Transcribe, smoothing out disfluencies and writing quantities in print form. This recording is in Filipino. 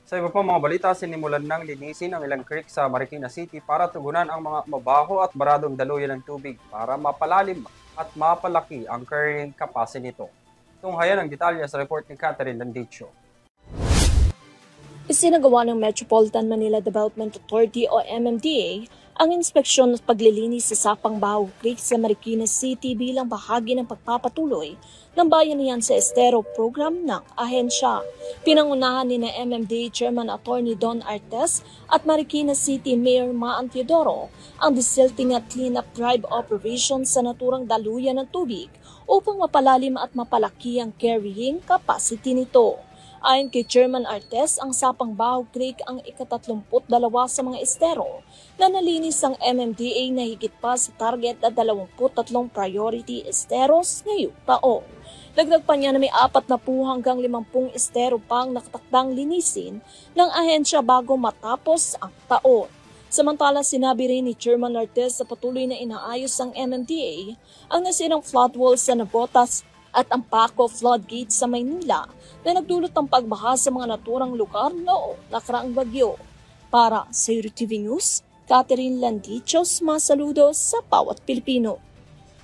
Sa iba pang mga balita, sinimulan ng linisin ang ilang creek sa Marikina City para tugunan ang mga mabaho at baradong daluyan ng tubig para mapalalim at mapalaki ang carrying capacity nito. Tunghayan ang detalye sa report ni Catherine Landicho. Isinagawa ng Metropolitan Manila Development Authority o MMDA ang inspeksyon at paglilinis sa Sapang Baho Creek sa Marikina City bilang bahagi ng pagpapatuloy ng Bayanihan sa Estero program ng ahensya. Pinangunahan ni na MMDA Chairman Attorney Don Artes at Marikina City Mayor Maan Teodoro ang desilting at clean-up drive operation sa naturang daluyan ng tubig upang mapalalim at mapalaki ang carrying capacity nito. Ayon kay Chairman Artes, ang Sapang Baho Creek ang ika-32 sa mga estero na nalinis ang MMDA na higit pa sa target na 23 priority esteros ngayong taon. Dagdag pa niya na may 40 hanggang 50 estero pang nakatakdang linisin ng ahensya bago matapos ang taon. Samantala, sinabi rin ni Chairman Artes sa patuloy na inaayos ng MMDA ang nasirang flood wall sa Navotas at ang Paco floodgate sa Maynila na nagdulot ng pagbaha sa mga naturang lugar noong nakaraang bagyo. Para sa UTV News, Catherine Landichos, mga saludo sa bawat Pilipino.